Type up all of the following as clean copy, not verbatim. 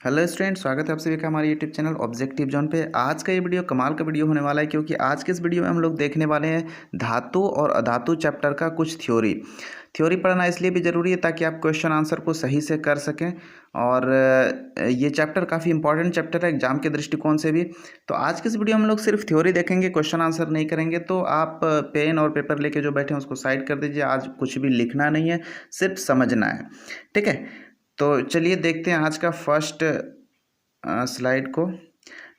Hello student, स्वागत है आप सभी का हमारे यूट्यूब चैनल ऑब्जेक्टिव जोन पे। आज का ये वीडियो कमाल का वीडियो होने वाला है, क्योंकि आज के इस वीडियो में हम लोग देखने वाले हैं धातु और अधातु चैप्टर का कुछ थ्योरी पढ़ना इसलिए भी ज़रूरी है ताकि आप क्वेश्चन आंसर को सही से कर सकें। और ये चैप्टर काफ़ी इंपॉर्टेंट चैप्टर है एग्जाम के दृष्टिकोण से भी। तो आज के इस वीडियो में हम लोग सिर्फ थ्योरी देखेंगे, क्वेश्चन आंसर नहीं करेंगे। तो आप पेन और पेपर लेके जो बैठे हैं उसको साइड कर दीजिए। आज कुछ भी लिखना नहीं है, सिर्फ समझना है, ठीक है। तो चलिए देखते हैं आज का फर्स्ट स्लाइड को।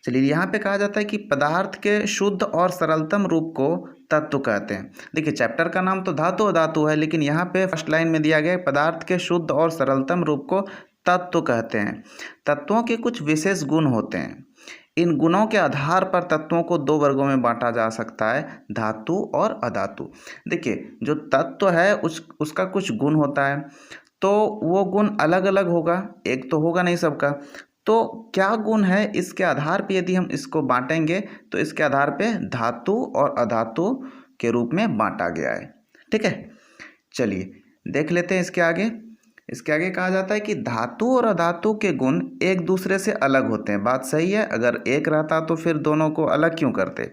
चलिए, यहाँ पे कहा जाता है कि पदार्थ के शुद्ध और सरलतम रूप को तत्व कहते हैं। देखिए, चैप्टर का नाम तो धातु अधातु है, लेकिन यहाँ पे फर्स्ट लाइन में दिया गया है पदार्थ के शुद्ध और सरलतम रूप को तत्व कहते हैं। तत्वों के कुछ विशेष गुण होते हैं। इन गुणों के आधार पर तत्वों को दो वर्गों में बांटा जा सकता है, धातु और अधातु। देखिए, जो तत्व है उसका कुछ गुण होता है, तो वो गुण अलग अलग होगा, एक तो होगा नहीं सबका। तो क्या गुण है, इसके आधार पे यदि हम इसको बांटेंगे तो इसके आधार पे धातु और अधातु के रूप में बांटा गया है, ठीक है। चलिए देख लेते हैं इसके आगे। इसके आगे कहा जाता है कि धातु और अधातु के गुण एक दूसरे से अलग होते हैं। बात सही है, अगर एक रहता तो फिर दोनों को अलग क्यों करते।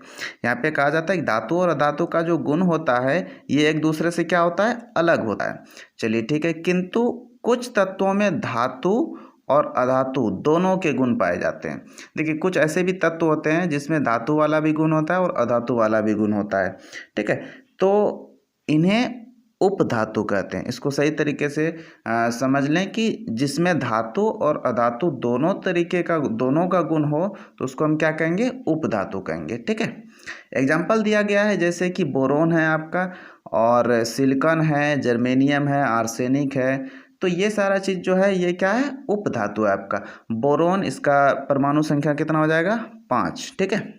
यहाँ पे कहा जाता है कि धातु और अधातु का जो गुण होता है ये एक दूसरे से क्या होता है, अलग होता है। चलिए ठीक है, किंतु कुछ तत्वों में धातु और अधातु दोनों के गुण पाए जाते हैं। देखिए, कुछ ऐसे भी तत्व होते हैं जिसमें धातु वाला भी गुण होता है और अधातु वाला भी गुण होता है, ठीक है। तो इन्हें उपधातु कहते हैं। इसको सही तरीके से समझ लें कि जिसमें धातु और अधातु दोनों का गुण हो तो उसको हम क्या कहेंगे, उपधातु कहेंगे, ठीक है। एग्जाम्पल दिया गया है, जैसे कि बोरोन है आपका, और सिलिकॉन है, जर्मेनियम है, आर्सेनिक है। तो ये सारा चीज़ जो है ये क्या है, उपधातु है आपका। बोरोन, इसका परमाणु संख्या कितना हो जाएगा, 5, ठीक है।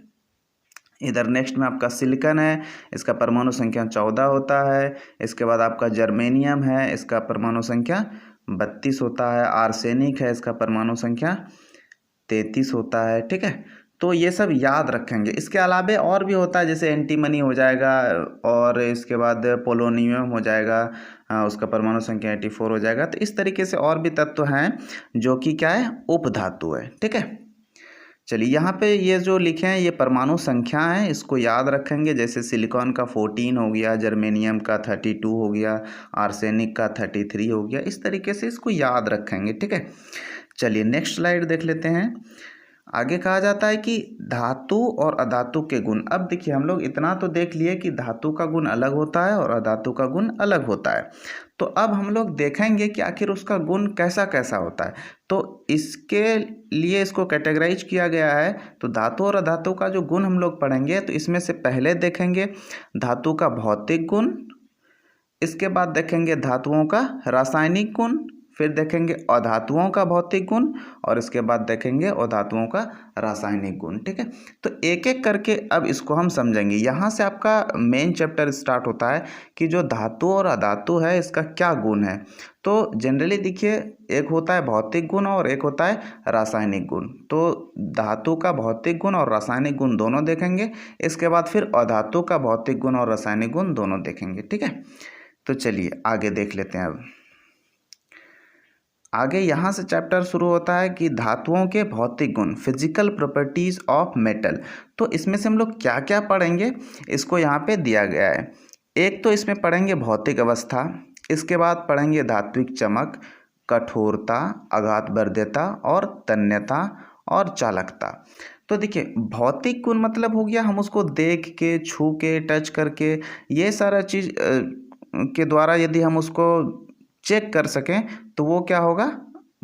इधर नेक्स्ट में आपका सिलिकॉन है, इसका परमाणु संख्या 14 होता है। इसके बाद आपका जर्मेनियम है, इसका परमाणु संख्या 32 होता है। आर्सेनिक है, इसका परमाणु संख्या 33 होता है, ठीक है। तो ये सब याद रखेंगे। इसके अलावे और भी होता है, जैसे एंटीमनी हो जाएगा, और इसके बाद पोलोनियम हो जाएगा, उसका परमाणु संख्या 84 हो जाएगा। तो इस तरीके से और भी तत्व हैं जो कि क्या है, उपधातु है, ठीक है। चलिए, यहाँ पे ये जो लिखे हैं ये परमाणु संख्या है, इसको याद रखेंगे। जैसे सिलिकॉन का 14 हो गया, जर्मेनियम का 32 हो गया, आर्सेनिक का 33 हो गया। इस तरीके से इसको याद रखेंगे, ठीक है। चलिए नेक्स्ट स्लाइड देख लेते हैं। आगे कहा जाता है कि धातु और अधातु के गुण। अब देखिए, हम लोग इतना तो देख लिए कि धातु का गुण अलग होता है और अधातु का गुण अलग होता है। तो अब हम लोग देखेंगे कि आखिर उसका गुण कैसा कैसा होता है। तो इसके लिए इसको कैटेगराइज किया गया है। तो धातु और अधातु का जो गुण हम लोग पढ़ेंगे, तो इसमें से पहले देखेंगे धातु का भौतिक गुण, इसके बाद देखेंगे धातुओं का रासायनिक गुण, फिर देखेंगे अधातुओं का भौतिक गुण, और इसके बाद देखेंगे अधातुओं का रासायनिक गुण, ठीक है। तो एक एक करके अब इसको हम समझेंगे। यहाँ से आपका मेन चैप्टर स्टार्ट होता है कि जो धातु और अधातु है इसका क्या गुण है। तो जनरली देखिए, एक होता है भौतिक गुण और एक होता है रासायनिक गुण। तो धातु का भौतिक गुण और रासायनिक गुण दोनों देखेंगे। इसके बाद फिर अधातु का भौतिक गुण और रासायनिक गुण दोनों देखेंगे, ठीक है। तो चलिए आगे देख लेते हैं। अब आगे यहाँ से चैप्टर शुरू होता है कि धातुओं के भौतिक गुण, फिजिकल प्रॉपर्टीज ऑफ मेटल। तो इसमें से हम लोग क्या क्या पढ़ेंगे, इसको यहाँ पे दिया गया है। एक तो इसमें पढ़ेंगे भौतिक अवस्था, इसके बाद पढ़ेंगे धात्विक चमक, कठोरता, आघातवर्ध्यता और तन्यता और चालकता। तो देखिए, भौतिक गुण मतलब हो गया हम उसको देख के, छू के, टच करके, ये सारा चीज़ के द्वारा यदि हम उसको चेक कर सकें तो वो क्या होगा,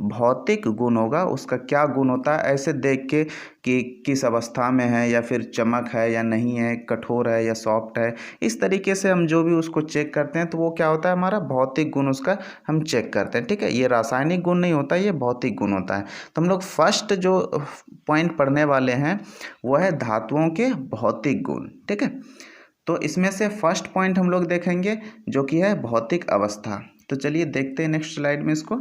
भौतिक गुण होगा। उसका क्या गुण होता है, ऐसे देख के कि किस अवस्था में है, या फिर चमक है या नहीं है, कठोर है या सॉफ्ट है, इस तरीके से हम जो भी उसको चेक करते हैं तो वो क्या होता है, हमारा भौतिक गुण उसका हम चेक करते हैं, ठीक है। ये रासायनिक गुण नहीं होता, ये भौतिक गुण होता है। तो हम लोग फर्स्ट जो पॉइंट पढ़ने वाले हैं वह है धातुओं के भौतिक गुण, ठीक है। तो इसमें से फर्स्ट पॉइंट हम लोग देखेंगे जो कि है भौतिक अवस्था। तो चलिए देखते हैं नेक्स्ट स्लाइड में इसको।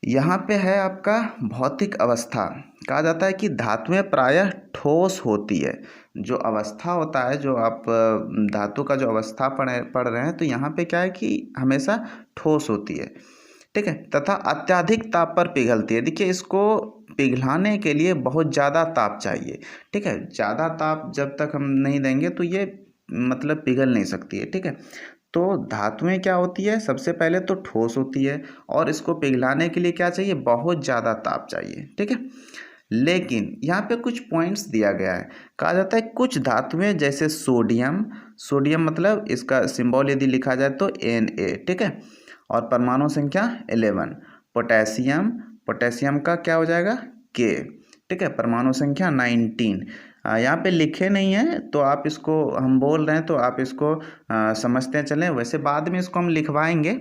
यहाँ पे है आपका भौतिक अवस्था। कहा जाता है कि धातुएं प्रायः ठोस होती है। जो अवस्था होता है, जो आप धातु का जो अवस्था पढ़ रहे हैं, तो यहाँ पे क्या है कि हमेशा ठोस होती है। ठीक है, तथा अत्यधिक ताप पर पिघलती है। देखिए इसको पिघलाने के लिए बहुत ज़्यादा ताप चाहिए। ठीक है, ज़्यादा ताप जब तक हम नहीं देंगे तो ये मतलब पिघल नहीं सकती है। ठीक है, तो धातुएं क्या होती है, सबसे पहले तो ठोस होती है और इसको पिघलाने के लिए क्या चाहिए, बहुत ज़्यादा ताप चाहिए। ठीक है, लेकिन यहाँ पे कुछ पॉइंट्स दिया गया है। कहा जाता है कुछ धातुएं जैसे सोडियम, सोडियम मतलब इसका सिंबल यदि लिखा जाए तो Na, ठीक है, और परमाणु संख्या 11। पोटेशियम, पोटेशियम का क्या हो जाएगा K, ठीक है, परमाणु संख्या 19। यहाँ पे लिखे नहीं है तो आप इसको, हम बोल रहे हैं तो आप इसको समझते चलें, वैसे बाद में इसको हम लिखवाएंगे।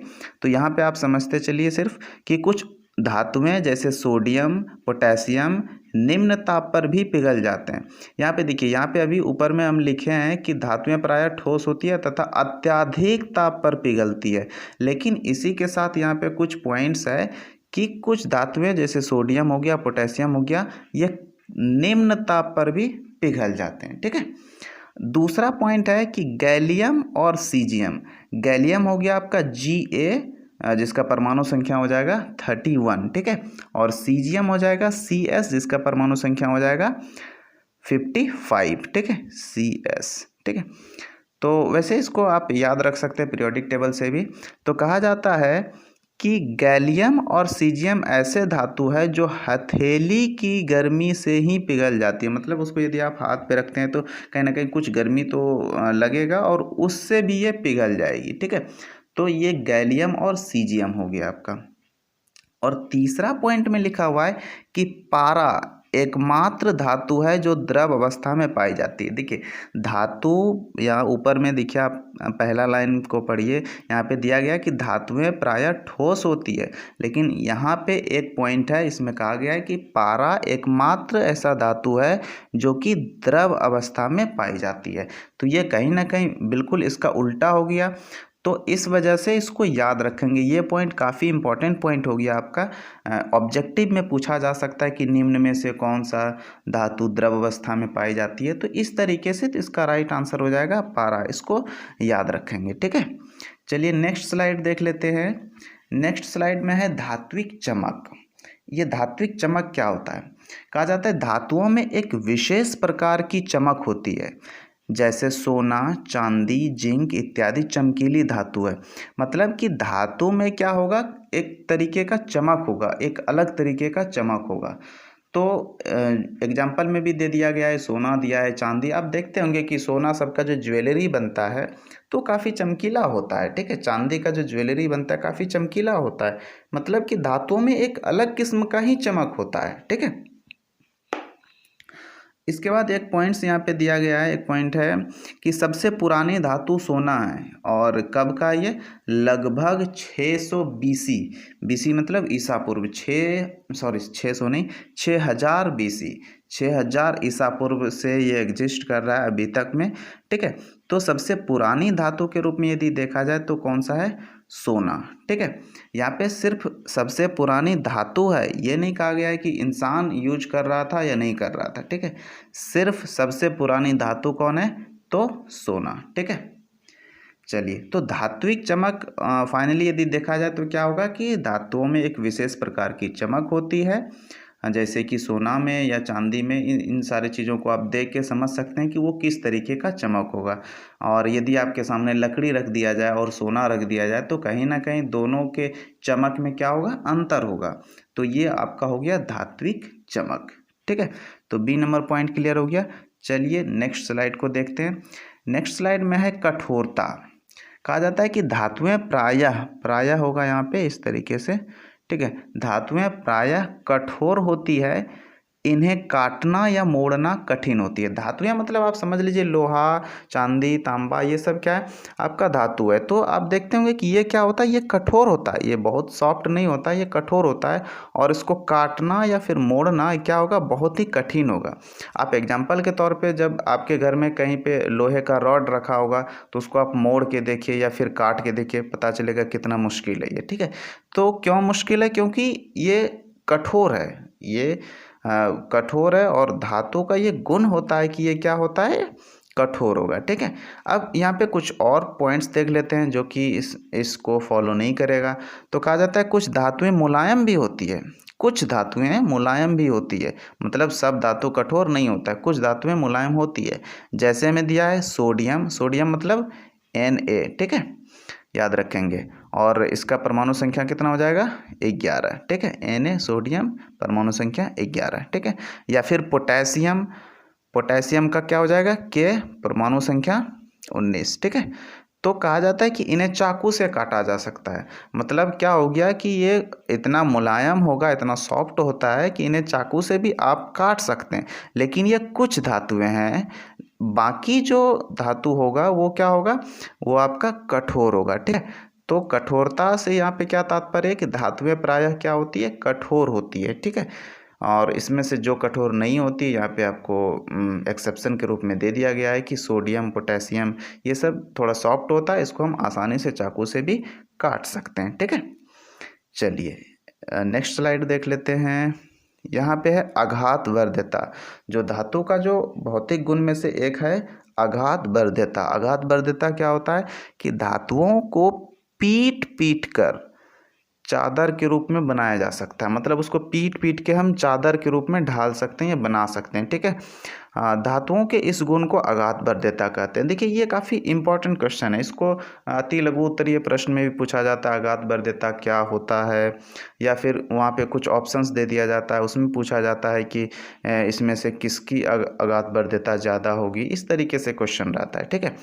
तो यहाँ पे आप समझते चलिए सिर्फ कि कुछ धातुएं जैसे सोडियम, पोटेशियम निम्न ताप पर भी पिघल जाते हैं। यहाँ पे देखिए, यहाँ पे अभी ऊपर में हम लिखे हैं कि धातुएं प्रायः ठोस होती है तथा अत्यधिक ताप पर पिघलती है, लेकिन इसी के साथ यहाँ पे कुछ पॉइंट्स है कि कुछ धातुएं जैसे सोडियम हो गया, पोटेशियम हो गया, ये निम्न ताप पर भी पिघल जाते हैं। ठीक है, दूसरा पॉइंट है कि गैलियम और सीजियम। गैलियम हो गया आपका Ga, जिसका परमाणु संख्या हो जाएगा 31। ठीक है, और सीजियम हो जाएगा Cs, जिसका परमाणु संख्या हो जाएगा 55। ठीक है, Cs। ठीक है, तो वैसे इसको आप याद रख सकते हैं पीरियोडिक टेबल से भी। तो कहा जाता है कि गैलियम और सीजियम ऐसे धातु है जो हथेली की गर्मी से ही पिघल जाती है। मतलब उसको यदि आप हाथ पे रखते हैं तो कहीं ना कहीं कुछ गर्मी तो लगेगा और उससे भी ये पिघल जाएगी। ठीक है, तो ये गैलियम और सीजियम हो गया आपका। और तीसरा पॉइंट में लिखा हुआ है कि पारा एकमात्र धातु है जो द्रव अवस्था में पाई जाती है। देखिए धातु, यहाँ ऊपर में देखिए, आप पहला लाइन को पढ़िए, यहाँ पे दिया गया कि धातुएं प्रायः ठोस होती है, लेकिन यहाँ पे एक पॉइंट है, इसमें कहा गया है कि पारा एकमात्र ऐसा धातु है जो कि द्रव अवस्था में पाई जाती है। तो ये कहीं ना कहीं बिल्कुल इसका उल्टा हो गया, तो इस वजह से इसको याद रखेंगे। ये पॉइंट काफ़ी इंपॉर्टेंट पॉइंट हो गया आपका। ऑब्जेक्टिव में पूछा जा सकता है कि निम्न में से कौन सा धातु द्रव अवस्था में पाई जाती है, तो इस तरीके से तो इसका राइट आंसर हो जाएगा पारा। इसको याद रखेंगे। ठीक है, चलिए नेक्स्ट स्लाइड देख लेते हैं। नेक्स्ट स्लाइड में है धात्विक चमक। ये धात्विक चमक क्या होता है? कहा जाता है धातुओं में एक विशेष प्रकार की चमक होती है, जैसे सोना, चांदी, जिंक इत्यादि चमकीली धातु है। मतलब कि धातु में क्या होगा, एक तरीके का चमक होगा, एक अलग तरीके का चमक होगा। तो एग्जाम्पल में भी दे दिया गया है, सोना दिया है, चांदी। आप देखते होंगे कि सोना सबका जो ज्वेलरी बनता है तो काफ़ी चमकीला होता है। ठीक है, चांदी का जो ज्वेलरी बनता है काफ़ी चमकीला होता है। मतलब कि धातुओं में एक अलग किस्म का ही चमक होता है। ठीक है, इसके बाद एक पॉइंट्स यहाँ पे दिया गया है, एक पॉइंट है कि सबसे पुरानी धातु सोना है। और कब का ये? लगभग 600 BC। BC मतलब ईसा पूर्व, 600 नहीं, 6000 BC, 6000 ईसा पूर्व से ये एग्जिस्ट कर रहा है अभी तक में। ठीक है, तो सबसे पुरानी धातु के रूप में यदि देखा जाए तो कौन सा है? सोना। ठीक है, यहाँ पे सिर्फ सबसे पुरानी धातु है, ये नहीं कहा गया है कि इंसान यूज कर रहा था या नहीं कर रहा था। ठीक है, सिर्फ सबसे पुरानी धातु कौन है? तो सोना। ठीक है, चलिए, तो धात्विक चमक फाइनली यदि देखा जाए तो क्या होगा कि धातुओं में एक विशेष प्रकार की चमक होती है, जैसे कि सोना में या चांदी में। इन सारी चीज़ों को आप देख के समझ सकते हैं कि वो किस तरीके का चमक होगा। और यदि आपके सामने लकड़ी रख दिया जाए और सोना रख दिया जाए तो कहीं ना कहीं दोनों के चमक में क्या होगा? अंतर होगा। तो ये आपका हो गया धात्विक चमक। ठीक है, तो बी नंबर पॉइंट क्लियर हो गया। चलिए नेक्स्ट स्लाइड को देखते हैं। नेक्स्ट स्लाइड में है कठोरता। कहा जाता है कि धातुएं प्रायः होगा यहाँ पे इस तरीके से। ठीक है, धातुएं प्रायः कठोर होती है, इन्हें काटना या मोड़ना कठिन होती है। धातुएं मतलब आप समझ लीजिए लोहा, चांदी, तांबा, ये सब क्या है? आपका धातु है। तो आप देखते होंगे कि ये क्या होता है? ये कठोर होता है, ये बहुत सॉफ्ट नहीं होता है, ये कठोर होता है। और इसको काटना या फिर मोड़ना क्या होगा? बहुत ही कठिन होगा। आप एग्जाम्पल के तौर पे जब आपके घर में कहीं पे लोहे का रॉड रखा होगा तो उसको आप मोड़ के देखिए या फिर काट के देखिए, पता चलेगा कितना मुश्किल है ये। ठीक है, तो क्यों मुश्किल है? क्योंकि ये कठोर है, ये कठोर है। और धातु का ये गुण होता है कि ये क्या होता है? कठोर होगा। ठीक है, अब यहाँ पे कुछ और पॉइंट्स देख लेते हैं जो कि इसको फॉलो नहीं करेगा। तो कहा जाता है कुछ धातुएं मुलायम भी होती है, कुछ धातुएं मुलायम भी होती है, मतलब सब धातु कठोर नहीं होता है, कुछ धातुएं मुलायम होती है। जैसे हमें दिया है सोडियम, सोडियम मतलब Na। ठीक है, याद रखेंगे। और इसका परमाणु संख्या कितना हो जाएगा 11। ठीक है, Na सोडियम परमाणु संख्या 11। ठीक है, या फिर पोटेशियम, पोटेशियम का क्या हो जाएगा K परमाणु संख्या 19। ठीक है, तो कहा जाता है कि इन्हें चाकू से काटा जा सकता है। मतलब क्या हो गया कि ये इतना मुलायम होगा, इतना सॉफ्ट होता है कि इन्हें चाकू से भी आप काट सकते हैं। लेकिन ये कुछ धातुएं हैं, बाकी जो धातु होगा वो क्या होगा, वो आपका कठोर होगा। ठीक है, तो कठोरता से यहाँ पे क्या तात्पर्य है कि धातुएं प्रायः क्या होती है, कठोर होती है। ठीक है, और इसमें से जो कठोर नहीं होती है यहाँ पे आपको एक्सेप्शन के रूप में दे दिया गया है कि सोडियम, पोटेशियम, ये सब थोड़ा सॉफ्ट होता है, इसको हम आसानी से चाकू से भी काट सकते हैं। ठीक है, चलिए नेक्स्ट स्लाइड देख लेते हैं। यहाँ पे है आघात वर्ध्यता, जो धातु का जो भौतिक गुण में से एक है आघात वर्ध्यता। आघात वर्ध्यता क्या होता है कि धातुओं को पीट पीट कर चादर के रूप में बनाया जा सकता है, मतलब उसको पीट पीट के हम चादर के रूप में ढाल सकते हैं या बना सकते हैं। ठीक है, धातुओं के इस गुण को आघात वर्ध्यता कहते हैं। देखिए ये काफ़ी इंपॉर्टेंट क्वेश्चन है, इसको अति लघु उत्तरीय प्रश्न में भी पूछा जाता है आघात वर्ध्यता क्या होता है, या फिर वहाँ पे कुछ ऑप्शंस दे दिया जाता है, उसमें पूछा जाता है कि इसमें से किसकी आघात वर्ध्यता ज़्यादा होगी, इस तरीके से क्वेश्चन रहता है। ठीक है,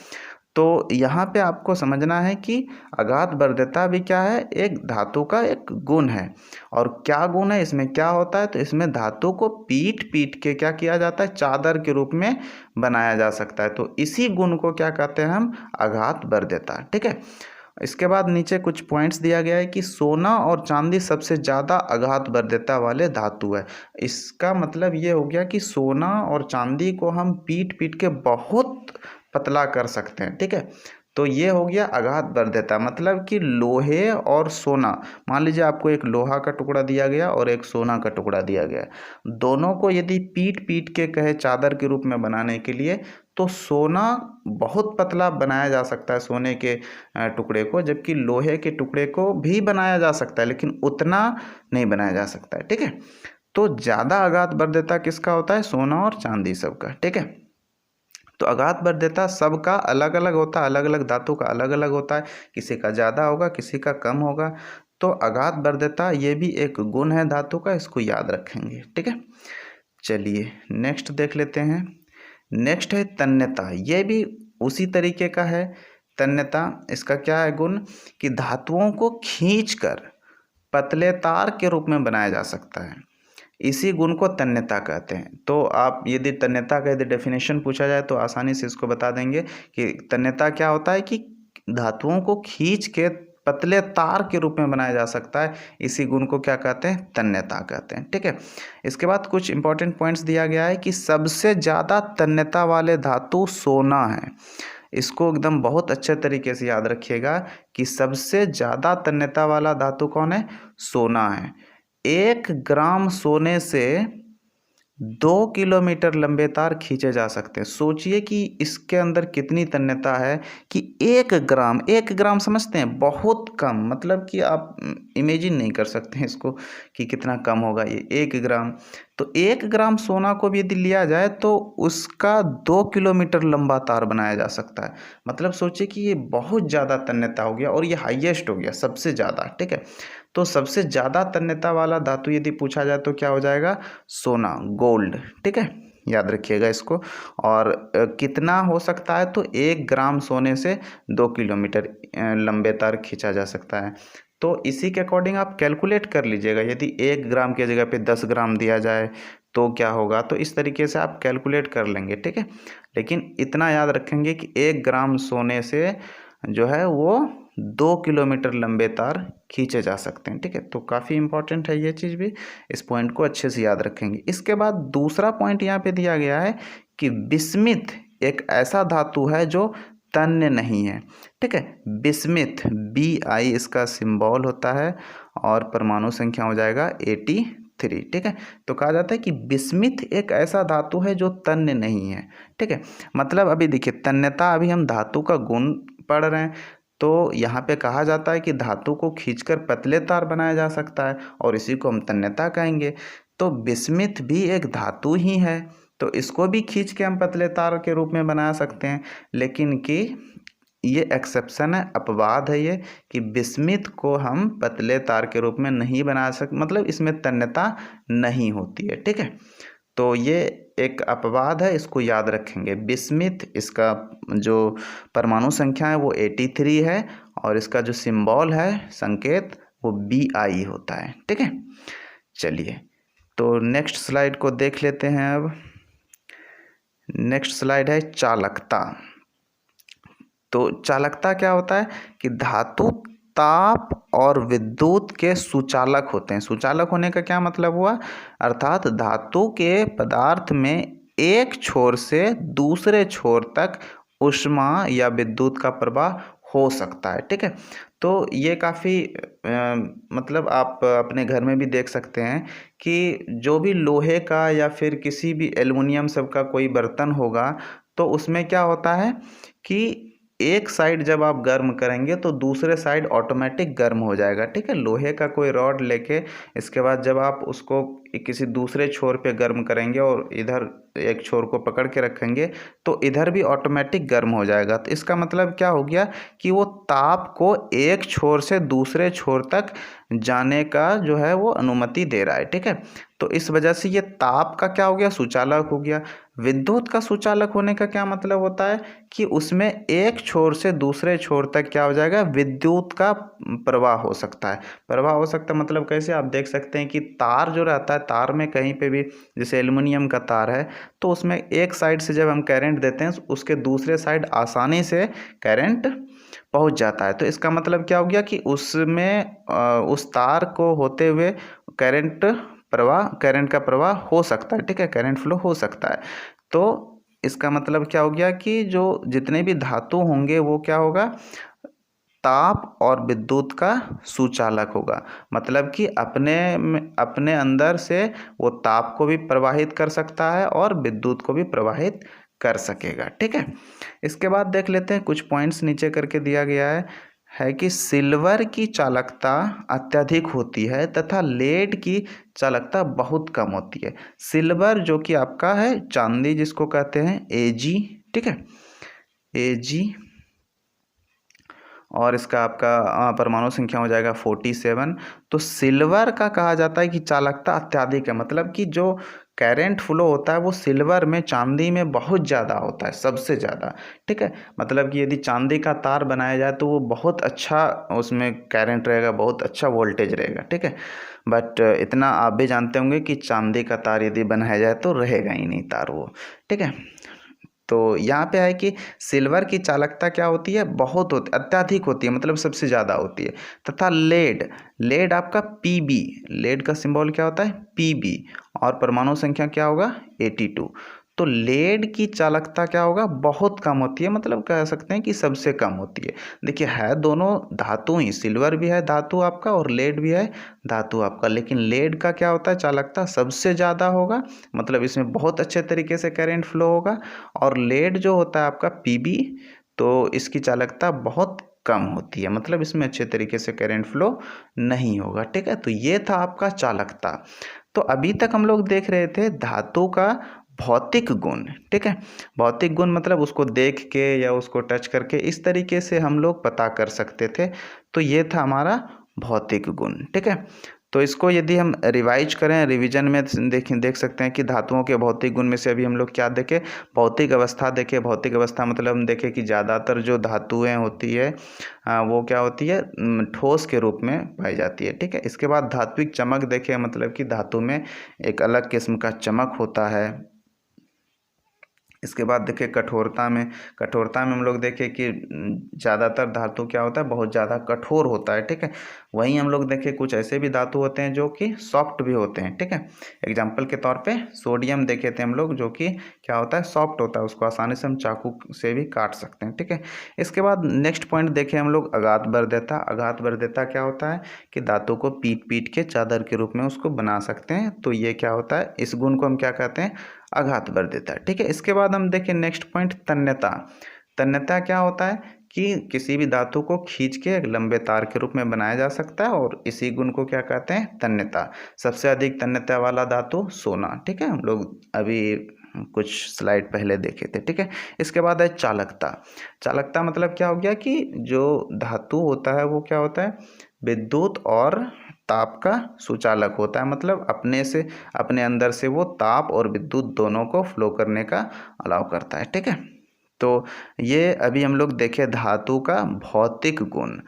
तो यहाँ पे आपको समझना है कि आघात वर्ध्यता भी क्या है, एक धातु का एक गुण है। और क्या गुण है, इसमें क्या होता है, तो इसमें धातु को पीट पीट के क्या किया जाता है, चादर के रूप में बनाया जा सकता है। तो इसी गुण को क्या कहते हैं हम, आघात वर्ध्यता। ठीक है, इसके बाद नीचे कुछ पॉइंट्स दिया गया है कि सोना और चांदी सबसे ज़्यादा आघात वर्ध्यता वाले धातु है। इसका मतलब ये हो गया कि सोना और चांदी को हम पीट पीट के बहुत पतला कर सकते हैं। ठीक है, तो ये हो गया आघात वर्ध्यता, मतलब कि लोहे और सोना, मान लीजिए आपको एक लोहा का टुकड़ा दिया गया और एक सोना का टुकड़ा दिया गया, दोनों को यदि पीट पीट के कहे चादर के रूप में बनाने के लिए, तो सोना बहुत पतला बनाया जा सकता है सोने के टुकड़े को, जबकि लोहे के टुकड़े को भी बनाया जा सकता है लेकिन उतना नहीं बनाया जा सकता है। ठीक है, तो ज़्यादा आघात वर्ध्यता किसका होता है, सोना और चांदी सबका। ठीक है, तो आघात वर्ध्यता सबका अलग अलग होता है, अलग अलग धातु का अलग अलग होता है, किसी का ज़्यादा होगा किसी का कम होगा। तो आघात वर्ध्यता ये भी एक गुण है धातु का, इसको याद रखेंगे। ठीक है, चलिए नेक्स्ट देख लेते हैं। नेक्स्ट है तन्यता, ये भी उसी तरीके का है। तन्यता, इसका क्या है गुण कि धातुओं को खींचकर पतले तार के रूप में बनाया जा सकता है, इसी गुण को तन्यता कहते हैं। तो आप यदि तन्यता का यदि डेफिनेशन पूछा जाए तो आसानी से इसको बता देंगे कि तन्यता क्या होता है कि धातुओं को खींच के पतले तार के रूप में बनाया जा सकता है, इसी गुण को क्या कहते हैं, तन्यता कहते हैं। ठीक है, इसके बाद कुछ इंपॉर्टेंट पॉइंट्स दिया गया है कि सबसे ज़्यादा तन्यता वाले धातु सोना है। इसको एकदम बहुत अच्छे तरीके से याद रखिएगा कि सबसे ज़्यादा तन्यता वाला धातु कौन है, सोना है। 1 ग्राम सोने से 2 किलोमीटर लंबे तार खींचे जा सकते हैं। सोचिए कि इसके अंदर कितनी तन्यता है कि 1 ग्राम समझते हैं, बहुत कम, मतलब कि आप इमेजिन नहीं कर सकते हैं इसको कि कितना कम होगा ये 1 ग्राम। तो 1 ग्राम सोना को भी यदि लिया जाए तो उसका 2 किलोमीटर लंबा तार बनाया जा सकता है। मतलब सोचिए कि ये बहुत ज़्यादा तन्यता हो गया और ये हाईएस्ट हो गया, सबसे ज़्यादा। ठीक है, तो सबसे ज़्यादा तन्यता वाला धातु यदि पूछा जाए तो क्या हो जाएगा, सोना, गोल्ड। ठीक है, याद रखिएगा इसको। और कितना हो सकता है, तो 1 ग्राम सोने से 2 किलोमीटर लंबे तार खींचा जा सकता है। तो इसी के अकॉर्डिंग आप कैलकुलेट कर लीजिएगा, यदि 1 ग्राम की जगह पे 10 ग्राम दिया जाए तो क्या होगा, तो इस तरीके से आप कैलकुलेट कर लेंगे। ठीक है, लेकिन इतना याद रखेंगे कि 1 ग्राम सोने से जो है वो 2 किलोमीटर लंबे तार खींचे जा सकते हैं। ठीक है, तो काफ़ी इंपॉर्टेंट है ये चीज़ भी, इस पॉइंट को अच्छे से याद रखेंगे। इसके बाद दूसरा पॉइंट यहाँ पे दिया गया है कि बिस्मिथ एक ऐसा धातु है जो तन्य नहीं है। ठीक है, बिस्मिथ Bi इसका सिंबल होता है और परमाणु संख्या हो जाएगा 83। 3। ठीक है, तो कहा जाता है कि बिस्मिथ एक ऐसा धातु है जो तन्य नहीं है। ठीक है, मतलब अभी देखिए तन्यता, अभी हम धातु का गुण पढ़ रहे हैं, तो यहाँ पे कहा जाता है कि धातु को खींचकर पतले तार बनाया जा सकता है और इसी को हम तन्यता कहेंगे। तो बिस्मिथ भी एक धातु ही है, तो इसको भी खींच के हम पतले तार के रूप में बना सकते हैं, लेकिन कि ये एक्सेप्शन है, अपवाद है ये, कि बिस्मिथ को हम पतले तार के रूप में नहीं बना सकते, मतलब इसमें तन्यता नहीं होती है। ठीक है, तो ये एक अपवाद है, इसको याद रखेंगे। बिस्मिथ, इसका जो परमाणु संख्या है वो 83 है और इसका जो सिंबल है, संकेत, वो Bi होता है। ठीक है, चलिए तो नेक्स्ट स्लाइड को देख लेते हैं। अब नेक्स्ट स्लाइड है चालकता। तो चालकता क्या होता है कि धातु ताप और विद्युत के सुचालक होते हैं। सुचालक होने का क्या मतलब हुआ, अर्थात धातु के पदार्थ में एक छोर से दूसरे छोर तक ऊष्मा या विद्युत का प्रवाह हो सकता है। ठीक है, तो ये काफ़ी मतलब आप अपने घर में भी देख सकते हैं कि जो भी लोहे का या फिर किसी भी एल्युमिनियम सब का कोई बर्तन होगा, तो उसमें क्या होता है कि एक साइड जब आप गर्म करेंगे तो दूसरे साइड ऑटोमेटिक गर्म हो जाएगा। ठीक है, लोहे का कोई रॉड लेके इसके बाद जब आप उसको किसी दूसरे छोर पे गर्म करेंगे और इधर एक छोर को पकड़ के रखेंगे तो इधर भी ऑटोमेटिक गर्म हो जाएगा। तो इसका मतलब क्या हो गया कि वो ताप को एक छोर से दूसरे छोर तक जाने का जो है वो अनुमति दे रहा है। ठीक है, तो इस वजह से ये ताप का क्या हो गया, सुचालक हो गया। विद्युत का सुचालक होने का क्या मतलब होता है कि उसमें एक छोर से दूसरे छोर तक क्या हो जाएगा, विद्युत का प्रवाह हो सकता है। प्रवाह हो सकता है मतलब कैसे, आप देख सकते हैं कि तार जो रहता है, तार में कहीं पे भी, जैसे एल्युमिनियम का तार है, तो उसमें एक साइड से जब हम करंट देते हैं उसके दूसरे साइड आसानी से करंट पहुंच जाता है। तो इसका मतलब क्या हो गया कि उसमें उस तार को होते हुए करंट का प्रवाह हो सकता है। ठीक है, करंट फ्लो हो सकता है। तो इसका मतलब क्या हो गया कि जो जितने भी धातु होंगे वो क्या होगा, ताप और विद्युत का सुचालक होगा। मतलब कि अपने अंदर से वो ताप को भी प्रवाहित कर सकता है और विद्युत को भी प्रवाहित कर सकेगा। ठीक है, इसके बाद देख लेते हैं, कुछ पॉइंट्स नीचे करके दिया गया है कि सिल्वर की चालकता अत्यधिक होती है तथा लेड की चालकता बहुत कम होती है। सिल्वर जो कि आपका है चांदी, जिसको कहते हैं Ag। ठीक है, Ag, और इसका आपका परमाणु संख्या हो जाएगा 47। तो सिल्वर का कहा जाता है कि चालकता अत्यधिक है, मतलब कि जो करंट फ्लो होता है वो सिल्वर में, चांदी में बहुत ज़्यादा होता है, सबसे ज़्यादा। ठीक है, मतलब कि यदि चांदी का तार बनाया जाए तो वो बहुत अच्छा उसमें करंट रहेगा, बहुत अच्छा वोल्टेज रहेगा। ठीक है, बट इतना आप भी जानते होंगे कि चांदी का तार यदि बनाया जाए तो रहेगा ही नहीं तार वो। ठीक है, तो यहाँ पे है कि सिल्वर की चालकता क्या होती है, बहुत होती, अत्यधिक होती है, मतलब सबसे ज़्यादा होती है। तथा लेड आपका Pb, लेड का सिंबल क्या होता है Pb, और परमाणु संख्या क्या होगा 82। तो लेड की चालकता क्या होगा, बहुत कम होती है, मतलब कह सकते हैं कि सबसे कम होती है। देखिए है दोनों धातु ही, सिल्वर भी है धातु आपका और लेड भी है धातु आपका, लेकिन लेड का क्या होता है, चालकता सबसे ज़्यादा होगा, मतलब इसमें बहुत अच्छे तरीके से करंट फ्लो होगा। और लेड जो होता है आपका Pb, तो इसकी चालकता बहुत कम होती है, मतलब इसमें अच्छे तरीके से करंट फ्लो नहीं होगा। ठीक है, तो ये था आपका चालकता। तो अभी तक हम लोग देख रहे थे धातु का भौतिक गुण। ठीक है, भौतिक गुण मतलब उसको देख के या उसको टच करके इस तरीके से हम लोग पता कर सकते थे। तो ये था हमारा भौतिक गुण। ठीक है, तो इसको यदि हम रिवाइज करें, रिवीजन में देख सकते हैं कि धातुओं के भौतिक गुण में से अभी हम लोग क्या देखें, भौतिक अवस्था देखें। भौतिक अवस्था मतलब हम देखें कि ज़्यादातर जो धातुएं होती है वो क्या होती है, ठोस के रूप में पाई जाती है। ठीक है, इसके बाद धात्विक चमक देखें, मतलब कि धातु में एक अलग किस्म का चमक होता है। इसके बाद देखिए कठोरता में हम लोग देखें कि ज़्यादातर धातु क्या होता है, बहुत ज़्यादा कठोर होता है, ठीक है। वहीं हम लोग देखें कुछ ऐसे भी धातु होते हैं जो कि सॉफ्ट भी होते हैं, ठीक है। एग्जाम्पल के तौर पे सोडियम देखे थे हम लोग, जो कि क्या होता है, सॉफ्ट होता है, उसको आसानी से हम चाकू से भी काट सकते हैं, ठीक है। इसके बाद नेक्स्ट पॉइंट देखें हम लोग आघात वर्ध्यता। आघात वर्ध्यता क्या होता है कि धातु को पीट पीट के चादर के रूप में उसको बना सकते हैं, तो ये क्या होता है, इस गुण को हम क्या कहते हैं, आघात वर्ध्यता, ठीक है। इसके बाद हम देखें नेक्स्ट पॉइंट तन्यता। तन्यता क्या होता है कि किसी भी धातु को खींच के एक लंबे तार के रूप में बनाया जा सकता है, और इसी गुण को क्या कहते हैं, तन्यता। सबसे अधिक तन्यता वाला धातु सोना, ठीक है, हम लोग अभी कुछ स्लाइड पहले देखे थे, ठीक है। इसके बाद है चालकता। चालकता मतलब क्या हो गया कि जो धातु होता है वो क्या होता है, विद्युत और ताप का सुचालक होता है, मतलब अपने अंदर से वो ताप और विद्युत दोनों को फ्लो करने का अलाउ करता है, ठीक है। तो ये अभी हम लोग देखे धातु का भौतिक गुण,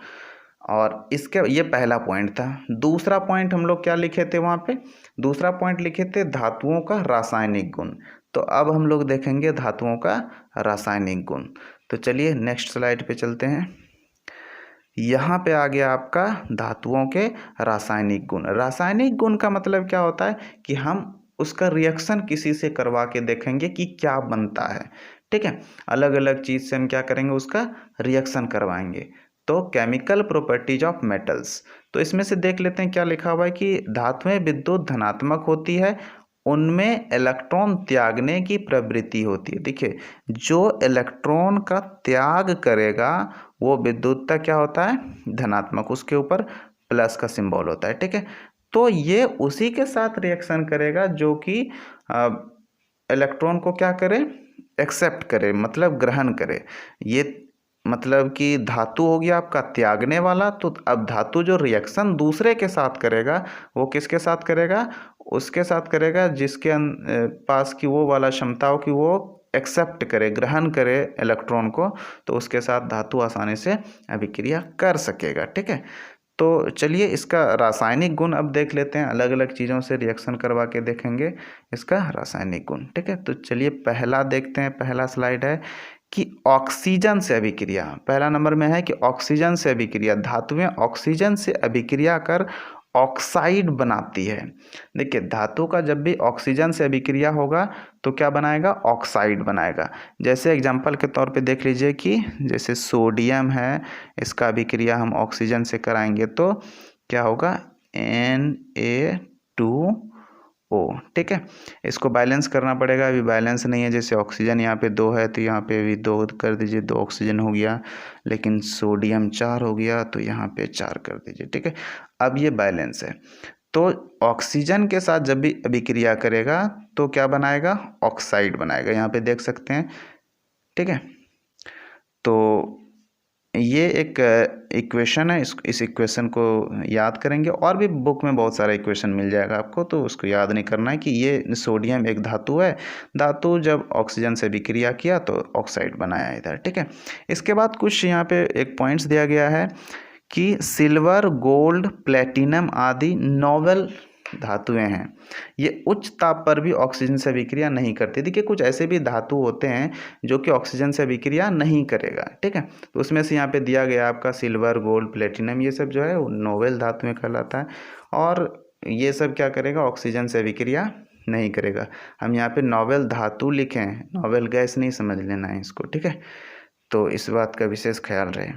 और इसके ये पहला पॉइंट था। दूसरा पॉइंट हम लोग क्या लिखे थे वहाँ पे, दूसरा पॉइंट लिखे थे धातुओं का रासायनिक गुण। तो अब हम लोग देखेंगे धातुओं का रासायनिक गुण। तो चलिए नेक्स्ट स्लाइड पे चलते हैं। यहाँ पे आ गया आपका धातुओं के रासायनिक गुण। रासायनिक गुण का मतलब क्या होता है कि हम उसका रिएक्शन किसी से करवा के देखेंगे कि क्या बनता है, ठीक है। अलग अलग चीज़ से हम क्या करेंगे, उसका रिएक्शन करवाएंगे। तो केमिकल प्रॉपर्टीज ऑफ मेटल्स, तो इसमें से देख लेते हैं क्या लिखा हुआ है कि धातुएं विद्युत धनात्मक होती है, उनमें इलेक्ट्रॉन त्यागने की प्रवृत्ति होती है। देखिए जो इलेक्ट्रॉन का त्याग करेगा वो विद्युतता क्या होता है, धनात्मक, उसके ऊपर प्लस का सिंबल होता है, ठीक है। तो ये उसी के साथ रिएक्शन करेगा जो कि इलेक्ट्रॉन को क्या करे, एक्सेप्ट करे, मतलब ग्रहण करे। ये मतलब कि धातु हो गया आपका त्यागने वाला, तो अब धातु जो रिएक्शन दूसरे के साथ करेगा वो किसके साथ करेगा, उसके साथ करेगा जिसके पास की वो वाला क्षमता हो कि वो एक्सेप्ट करे, ग्रहण करे इलेक्ट्रॉन को, तो उसके साथ धातु आसानी से अभिक्रिया कर सकेगा, ठीक है। तो चलिए इसका रासायनिक गुण अब देख लेते हैं, अलग अलग चीज़ों से रिएक्शन करवा के देखेंगे इसका रासायनिक गुण, ठीक है। तो चलिए पहला देखते हैं, पहला स्लाइड है कि ऑक्सीजन से अभिक्रिया। पहला नंबर में है कि ऑक्सीजन से अभिक्रिया, धातुएं ऑक्सीजन से अभिक्रिया कर ऑक्साइड बनाती है। देखिए धातु का जब भी ऑक्सीजन से अभिक्रिया होगा तो क्या बनाएगा, ऑक्साइड बनाएगा। जैसे एग्जांपल के तौर पे देख लीजिए कि जैसे सोडियम है, इसका अभिक्रिया हम ऑक्सीजन से कराएंगे तो क्या होगा, Na2O, ठीक है। इसको बैलेंस करना पड़ेगा, अभी बैलेंस नहीं है। जैसे ऑक्सीजन यहाँ पे 2 है तो यहाँ पे भी 2 कर दीजिए, 2 ऑक्सीजन हो गया, लेकिन सोडियम 4 हो गया तो यहाँ पे 4 कर दीजिए, ठीक है। अब ये बैलेंस है, तो ऑक्सीजन के साथ जब भी अभिक्रिया करेगा तो क्या बनाएगा, ऑक्साइड बनाएगा, यहाँ पे देख सकते हैं, ठीक है। तो ये एक इक्वेशन है, इस इक्वेशन को याद करेंगे, और भी बुक में बहुत सारा इक्वेशन मिल जाएगा आपको, तो उसको याद नहीं करना है कि ये सोडियम एक धातु है, धातु जब ऑक्सीजन से विक्रिया किया तो ऑक्साइड बनाया इधर, ठीक है। इसके बाद कुछ यहाँ पे एक पॉइंट्स दिया गया है कि सिल्वर, गोल्ड, प्लेटिनम आदि नोबेल धातुएं हैं, ये उच्च ताप पर भी ऑक्सीजन से अभिक्रिया नहीं करती। देखिए कुछ ऐसे भी धातु होते हैं जो कि ऑक्सीजन से अभिक्रिया नहीं करेगा, ठीक है। तो उसमें से यहाँ पे दिया गया आपका सिल्वर, गोल्ड, प्लेटिनम, ये सब जो है वो नोबेल धातुएं कहलाता है, और ये सब क्या करेगा, ऑक्सीजन से अभिक्रिया नहीं करेगा। हम यहाँ पे नोबेल धातु लिखे हैं, नोबेल गैस नहीं समझ लेना है इसको, ठीक है। तो इस बात का विशेष ख्याल रहे।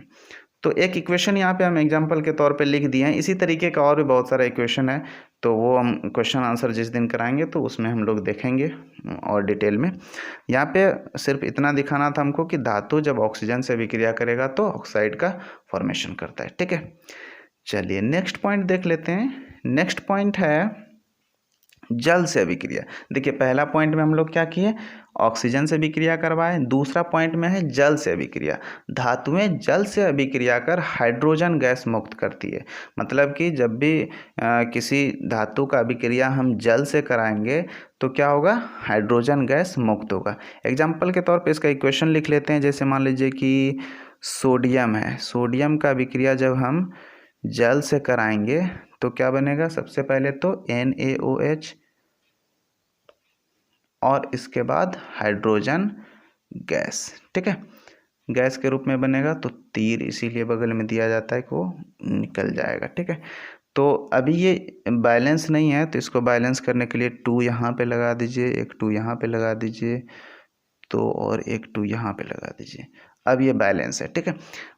तो एक इक्वेशन यहाँ पे हम एग्जांपल के तौर पे लिख दिए हैं, इसी तरीके का और भी बहुत सारा इक्वेशन है, तो वो हम क्वेश्चन आंसर जिस दिन कराएंगे तो उसमें हम लोग देखेंगे और डिटेल में। यहाँ पे सिर्फ इतना दिखाना था हमको कि धातु जब ऑक्सीजन से विक्रिया करेगा तो ऑक्साइड का फॉर्मेशन करता है, ठीक है। चलिए नेक्स्ट पॉइंट देख लेते हैं। नेक्स्ट पॉइंट है जल से अभिक्रिया। देखिए पहला पॉइंट में हम लोग क्या किए, ऑक्सीजन से अभिक्रिया करवाए, दूसरा पॉइंट में है जल से अभिक्रिया। धातुएं जल से अभिक्रिया कर हाइड्रोजन गैस मुक्त करती है, मतलब कि जब भी किसी धातु का अभिक्रिया हम जल से कराएंगे तो क्या होगा, हाइड्रोजन गैस मुक्त होगा। एग्जाम्पल के तौर पे इसका इक्वेशन लिख लेते हैं। जैसे मान लीजिए कि सोडियम है, सोडियम का अभिक्रिया जब हम जल से कराएंगे तो क्या बनेगा, सबसे पहले तो NaOH और इसके बाद हाइड्रोजन गैस, ठीक है, गैस के रूप में बनेगा। तो तीर इसीलिए बगल में दिया जाता है कि वो निकल जाएगा, ठीक है। तो अभी ये बैलेंस नहीं है, तो इसको बैलेंस करने के लिए 2 यहाँ पे लगा दीजिए, एक 2 यहाँ पे लगा दीजिए, तो और एक 2 यहाँ पे लगा दीजिए। अब ये बैलेंस है, ठीक है।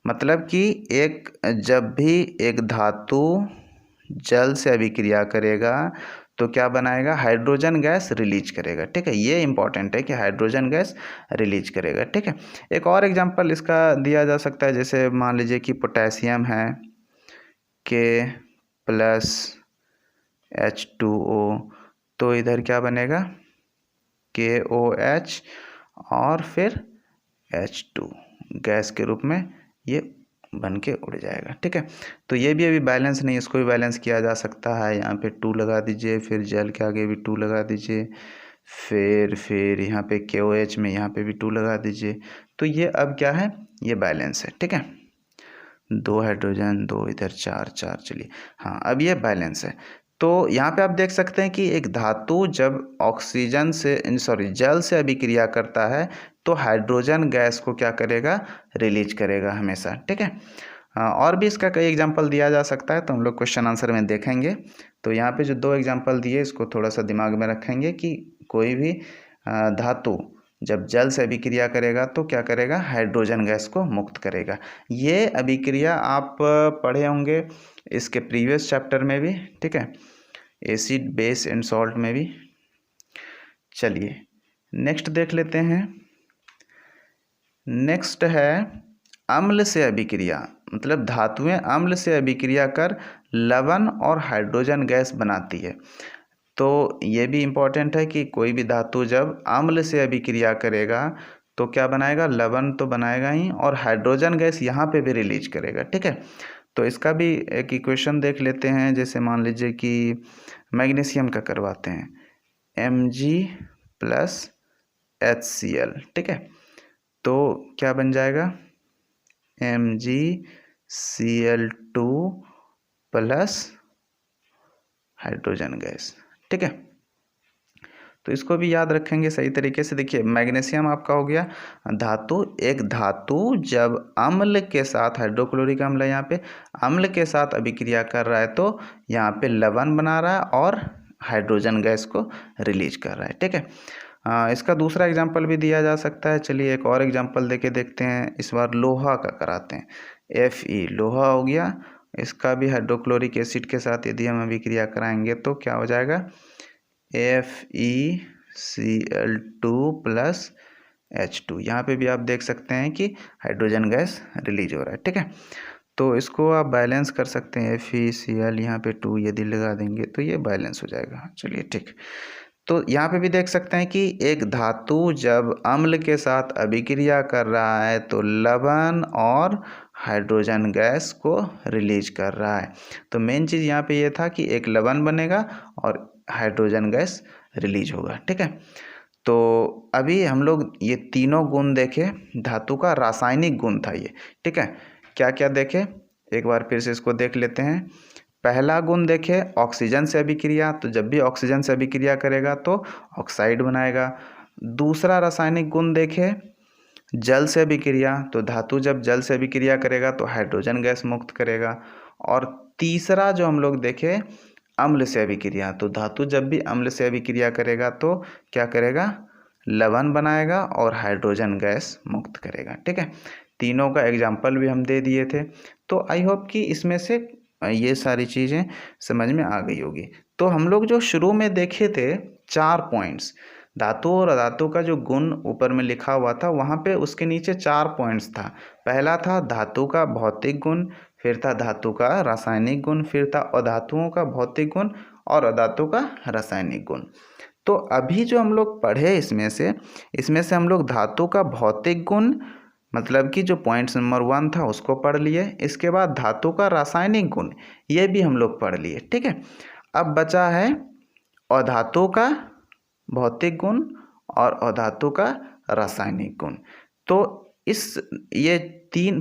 मतलब कि जब भी एक धातु जल से अभिक्रिया करेगा तो क्या बनाएगा, हाइड्रोजन गैस रिलीज करेगा, ठीक है। ये इंपॉर्टेंट है कि हाइड्रोजन गैस रिलीज करेगा, ठीक है। एक और एग्जांपल इसका दिया जा सकता है, जैसे मान लीजिए कि पोटेशियम है K+H2O, तो इधर क्या बनेगा KOH और फिर H2 गैस के रूप में ये बन के उड़ जाएगा, ठीक है। तो ये भी अभी बैलेंस नहीं, इसको भी बैलेंस किया जा सकता है। यहाँ पे 2 लगा दीजिए, फिर जल के आगे भी 2 लगा दीजिए, फिर यहाँ पे KOH में यहाँ पे भी 2 लगा दीजिए। तो ये अब क्या है, ये बैलेंस है, ठीक है। 2 हाइड्रोजन, 2 इधर, 4 4, चलिए हाँ, अब ये बैलेंस है। तो यहाँ पे आप देख सकते हैं कि एक धातु जब जल से अभिक्रिया करता है तो हाइड्रोजन गैस को क्या करेगा, रिलीज करेगा हमेशा, ठीक है। और भी इसका कई एग्जांपल दिया जा सकता है, तो हम लोग क्वेश्चन आंसर में देखेंगे। तो यहाँ पे जो 2 एग्जांपल दिए इसको थोड़ा सा दिमाग में रखेंगे कि कोई भी धातु जब जल से अभिक्रिया करेगा तो क्या करेगा, हाइड्रोजन गैस को मुक्त करेगा। ये अभिक्रिया आप पढ़े होंगे इसके प्रीवियस चैप्टर में भी, ठीक है, एसिड बेस एंड सॉल्ट में भी। चलिए नेक्स्ट देख लेते हैं। नेक्स्ट है अम्ल से अभिक्रिया, मतलब धातुएं अम्ल से अभिक्रिया कर लवण और हाइड्रोजन गैस बनाती है। तो ये भी इम्पॉर्टेंट है कि कोई भी धातु जब अम्ल से अभिक्रिया करेगा तो क्या बनाएगा, लवण तो बनाएगा ही और हाइड्रोजन गैस यहाँ पे भी रिलीज करेगा, ठीक है। तो इसका भी एक इक्वेशन देख लेते हैं। जैसे मान लीजिए कि मैग्नीशियम का करवाते हैं, Mg+HCl, ठीक है। तो क्या बन जाएगा, MgCl2 प्लस हाइड्रोजन गैस, ठीक है। तो इसको भी याद रखेंगे सही तरीके से। देखिए मैग्नीशियम आपका हो गया धातु, एक धातु जब अम्ल के साथ, हाइड्रोक्लोरिक अम्ल है यहाँ पे, अम्ल के साथ अभिक्रिया कर रहा है तो यहाँ पे लवण बना रहा है और हाइड्रोजन गैस को रिलीज कर रहा है, ठीक है। इसका दूसरा एग्जाम्पल भी दिया जा सकता है। चलिए एक और एग्जाम्पल देके देखते हैं, इस बार लोहा का कराते हैं। Fe लोहा हो गया, इसका भी हाइड्रोक्लोरिक एसिड के साथ यदि हम अभिक्रिया कराएंगे तो क्या हो जाएगा, FeCl2 प्लस H2। यहाँ पे भी आप देख सकते हैं कि हाइड्रोजन गैस रिलीज हो रहा है, ठीक है। तो इसको आप बैलेंस कर सकते हैं, FeCl यहाँ पे 2 यदि लगा देंगे तो ये बैलेंस हो जाएगा। चलिए ठीक, तो यहाँ पे भी देख सकते हैं कि एक धातु जब अम्ल के साथ अभिक्रिया कर रहा है तो लवण और हाइड्रोजन गैस को रिलीज कर रहा है। तो मेन चीज़ यहाँ पे ये था कि एक लवण बनेगा और हाइड्रोजन गैस रिलीज होगा, ठीक है। तो अभी हम लोग ये तीनों गुण देखे, धातु का रासायनिक गुण था ये, ठीक है। क्या क्या देखे, एक बार फिर से इसको देख लेते हैं। पहला गुण देखे ऑक्सीजन से अभिक्रिया, तो जब भी ऑक्सीजन से अभिक्रिया करेगा तो ऑक्साइड बनाएगा। दूसरा रासायनिक गुण देखे जल से अभिक्रिया, तो धातु जब जल से अभिक्रिया करेगा तो हाइड्रोजन गैस मुक्त करेगा। और तीसरा जो हम लोग देखे अम्ल से अभिक्रिया, तो धातु जब भी अम्ल से अभिक्रिया करेगा तो क्या करेगा, लवण बनाएगा और हाइड्रोजन गैस मुक्त करेगा, ठीक है। तीनों का एग्जाम्पल भी हम दे दिए थे। तो आई होप कि इसमें से ये सारी चीज़ें समझ में आ गई होगी। तो हम लोग जो शुरू में देखे थे 4 पॉइंट्स, धातु और अधातु का जो गुण ऊपर में लिखा हुआ था वहाँ पे उसके नीचे 4 पॉइंट्स था। पहला था धातु का भौतिक गुण, फिर था धातु का रासायनिक गुण, फिर था अधातुओं का भौतिक गुण और अधातु का रासायनिक गुण। तो अभी जो हम लोग पढ़े इसमें से हम लोग धातु का भौतिक गुण मतलब कि जो पॉइंट्स नंबर 1 था उसको पढ़ लिए। इसके बाद धातु का रासायनिक गुण ये भी हम लोग पढ़ लिए, ठीक है। अब बचा है अधातु का भौतिक गुण और अधातु का रासायनिक गुण। तो ये 3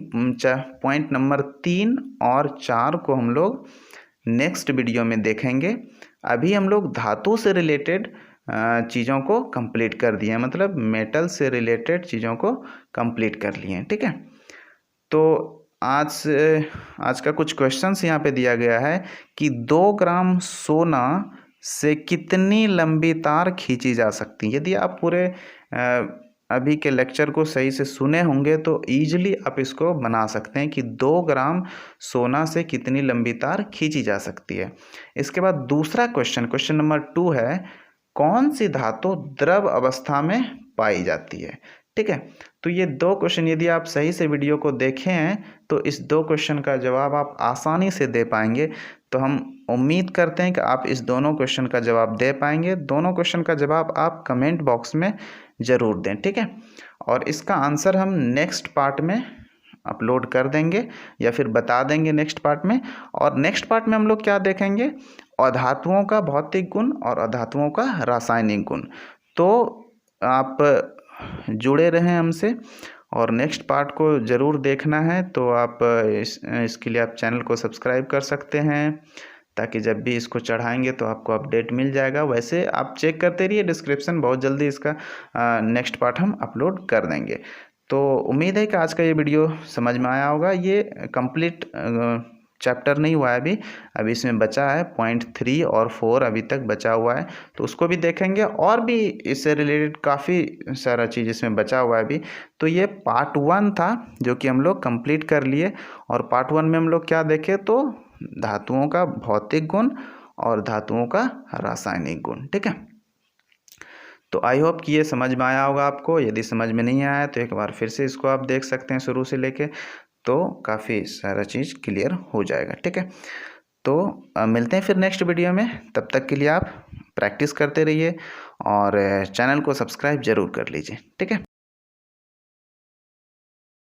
पॉइंट नंबर 3 और 4 को हम लोग नेक्स्ट वीडियो में देखेंगे। अभी हम लोग धातु से रिलेटेड चीज़ों को कंप्लीट कर दिए, मतलब मेटल से रिलेटेड चीज़ों को कंप्लीट कर लिए हैं। ठीक है, तो आज का कुछ क्वेश्चंस यहाँ पे दिया गया है कि 2 ग्राम सोना से कितनी लंबी तार खींची जा सकती है। यदि आप पूरे अभी के लेक्चर को सही से सुने होंगे तो ईजिली आप इसको बना सकते हैं कि 2 ग्राम सोना से कितनी लंबी तार खींची जा सकती है। इसके बाद दूसरा क्वेश्चन नंबर 2 है, कौन सी धातु द्रव अवस्था में पाई जाती है। ठीक है, तो ये 2 क्वेश्चन यदि आप सही से वीडियो को देखे हैं तो इस 2 क्वेश्चन का जवाब आप आसानी से दे पाएंगे। तो हम उम्मीद करते हैं कि आप इस दोनों क्वेश्चन का जवाब दे पाएंगे। दोनों क्वेश्चन का जवाब आप कमेंट बॉक्स में ज़रूर दें। ठीक है, और इसका आंसर हम नेक्स्ट पार्ट में अपलोड कर देंगे या फिर बता देंगे नेक्स्ट पार्ट में। और नेक्स्ट पार्ट में हम लोग क्या देखेंगे, अधातुओं का भौतिक गुण और अधातुओं का रासायनिक गुण। तो आप जुड़े रहें हमसे और नेक्स्ट पार्ट को ज़रूर देखना है। तो आप इसके लिए आप चैनल को सब्सक्राइब कर सकते हैं ताकि जब भी इसको चढ़ाएंगे तो आपको अपडेट मिल जाएगा। वैसे आप चेक करते रहिए डिस्क्रिप्शन, बहुत जल्दी इसका नेक्स्ट पार्ट हम अपलोड कर देंगे। तो उम्मीद है कि आज का ये वीडियो समझ में आया होगा। ये कंप्लीट चैप्टर नहीं हुआ है अभी इसमें बचा है पॉइंट 3 और 4 अभी तक बचा हुआ है, तो उसको भी देखेंगे। और भी इससे रिलेटेड काफ़ी सारा चीज़ इसमें बचा हुआ है अभी। तो ये पार्ट 1 था जो कि हम लोग कंप्लीट कर लिए। और पार्ट 1 में हम लोग क्या देखे, तो धातुओं का भौतिक गुण और धातुओं का रासायनिक गुण। ठीक है, तो आई होप कि ये समझ में आया होगा आपको। यदि समझ में नहीं आया तो एक बार फिर से इसको आप देख सकते हैं शुरू से लेके, तो काफ़ी सारा चीज़ क्लियर हो जाएगा। ठीक है, तो मिलते हैं फिर नेक्स्ट वीडियो में। तब तक के लिए आप प्रैक्टिस करते रहिए और चैनल को सब्सक्राइब ज़रूर कर लीजिए। ठीक है।